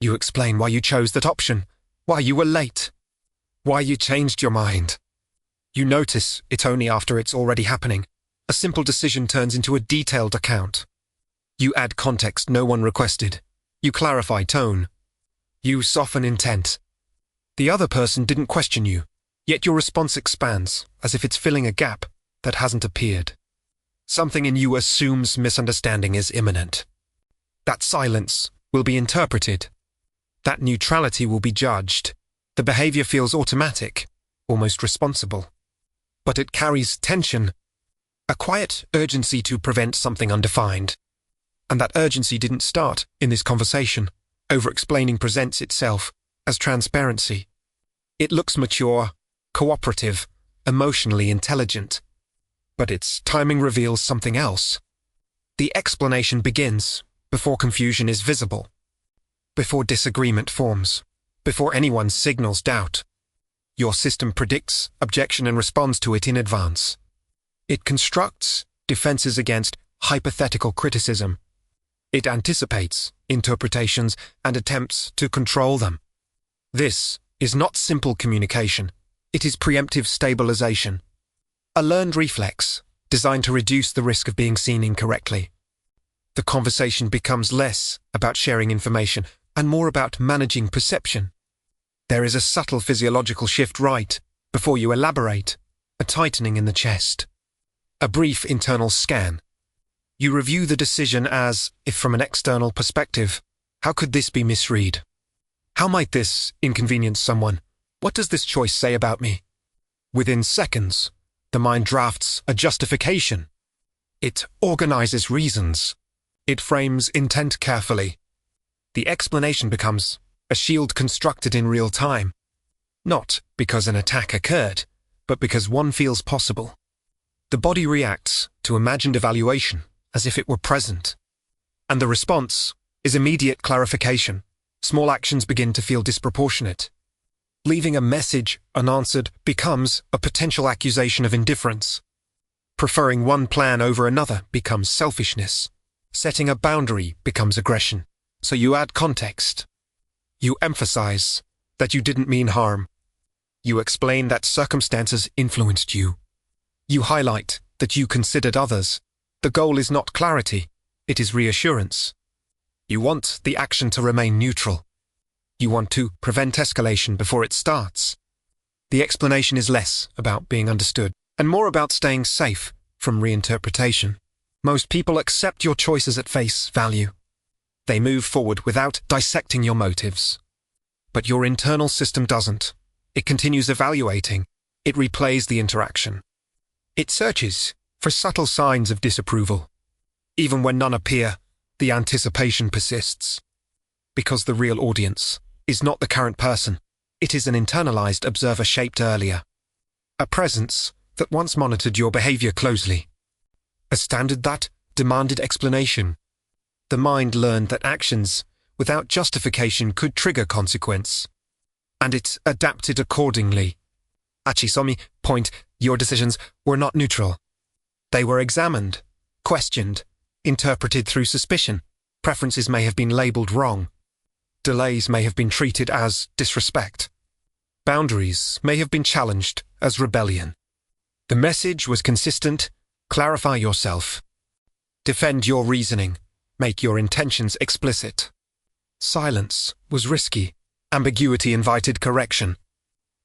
You explain why you chose that option, why you were late, why you changed your mind. You notice it only after it's already happening. A simple decision turns into a detailed account. You add context no one requested. You clarify tone. You soften intent. The other person didn't question you, yet your response expands, as if it's filling a gap that hasn't appeared. Something in you assumes misunderstanding is imminent. That silence will be interpreted. That neutrality will be judged. The behavior feels automatic, almost responsible. But it carries tension, a quiet urgency to prevent something undefined. And that urgency didn't start in this conversation. Overexplaining presents itself as transparency. It looks mature, cooperative, emotionally intelligent. But its timing reveals something else. The explanation begins before confusion is visible, before disagreement forms, before anyone signals doubt. Your system predicts objection and responds to it in advance. It constructs defenses against hypothetical criticism. It anticipates interpretations and attempts to control them. This is not simple communication. It is preemptive stabilization. A learned reflex designed to reduce the risk of being seen incorrectly. The conversation becomes less about sharing information and more about managing perception. There is a subtle physiological shift right before you elaborate, a tightening in the chest, a brief internal scan. You review the decision as if from an external perspective. How could this be misread? How might this inconvenience someone? What does this choice say about me? Within seconds, the mind drafts a justification. It organizes reasons. It frames intent carefully. The explanation becomes a shield constructed in real time, not because an attack occurred, but because one feels possible. The body reacts to imagined evaluation as if it were present, and the response is immediate clarification. Small actions begin to feel disproportionate. Leaving a message unanswered becomes a potential accusation of indifference. Preferring one plan over another becomes selfishness. Setting a boundary becomes aggression. So you add context. You emphasize that you didn't mean harm. You explain that circumstances influenced you. You highlight that you considered others. The goal is not clarity, it is reassurance. You want the action to remain neutral. You want to prevent escalation before it starts. The explanation is less about being understood and more about staying safe from reinterpretation. Most people accept your choices at face value. They move forward without dissecting your motives. But your internal system doesn't. It continues evaluating. It replays the interaction. It searches for subtle signs of disapproval. Even when none appear, the anticipation persists. Because the real audience is not the current person. It is an internalized observer shaped earlier. A presence that once monitored your behavior closely. A standard that demanded explanation. The mind learned that actions without justification could trigger consequence. And it adapted accordingly. Achisomi point, your decisions were not neutral. They were examined, questioned, interpreted through suspicion. Preferences may have been labeled wrong. Delays may have been treated as disrespect. Boundaries may have been challenged as rebellion. The message was consistent. Clarify yourself. Defend your reasoning. Make your intentions explicit. Silence was risky. Ambiguity invited correction.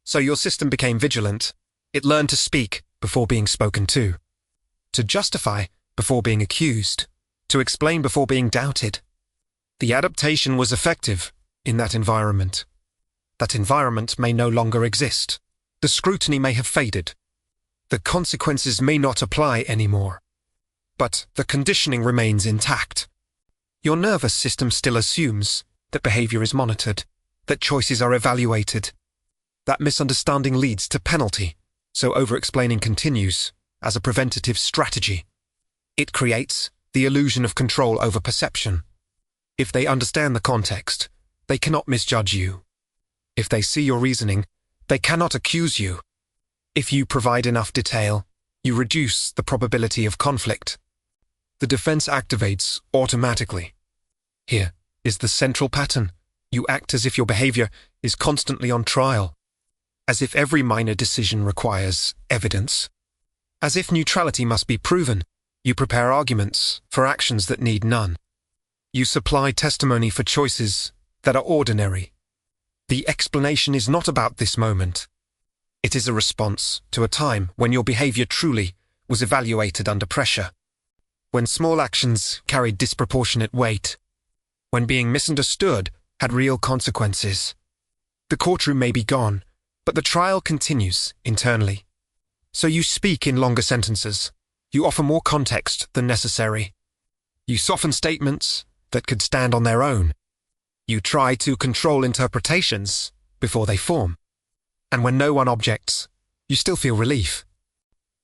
So your system became vigilant. It learned to speak before being spoken to justify before being accused, to explain before being doubted. The adaptation was effective in that environment. That environment may no longer exist. The scrutiny may have faded. The consequences may not apply anymore. But the conditioning remains intact. Your nervous system still assumes that behavior is monitored, that choices are evaluated. That misunderstanding leads to penalty, so overexplaining continues as a preventative strategy. It creates the illusion of control over perception. If they understand the context, they cannot misjudge you. If they see your reasoning, they cannot accuse you. If you provide enough detail, you reduce the probability of conflict. The defense activates automatically. Here is the central pattern. You act as if your behavior is constantly on trial, as if every minor decision requires evidence, as if neutrality must be proven. You prepare arguments for actions that need none. You supply testimony for choices that are ordinary. The explanation is not about this moment. It is a response to a time when your behavior truly was evaluated under pressure, when small actions carried disproportionate weight, when being misunderstood had real consequences. The courtroom may be gone, but the trial continues internally. So you speak in longer sentences. You offer more context than necessary. You soften statements that could stand on their own. You try to control interpretations before they form. And when no one objects, you still feel relief.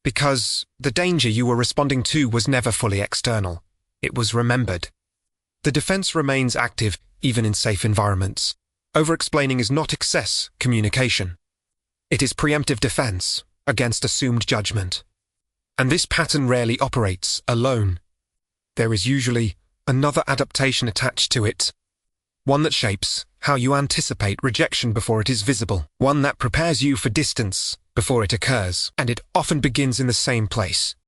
Because the danger you were responding to was never fully external. It was remembered. The defense remains active even in safe environments. Overexplaining is not excess communication. It is preemptive defense against assumed judgment. And this pattern rarely operates alone. There is usually another adaptation attached to it. One that shapes how you anticipate rejection before it is visible. One that prepares you for distance before it occurs. And it often begins in the same place,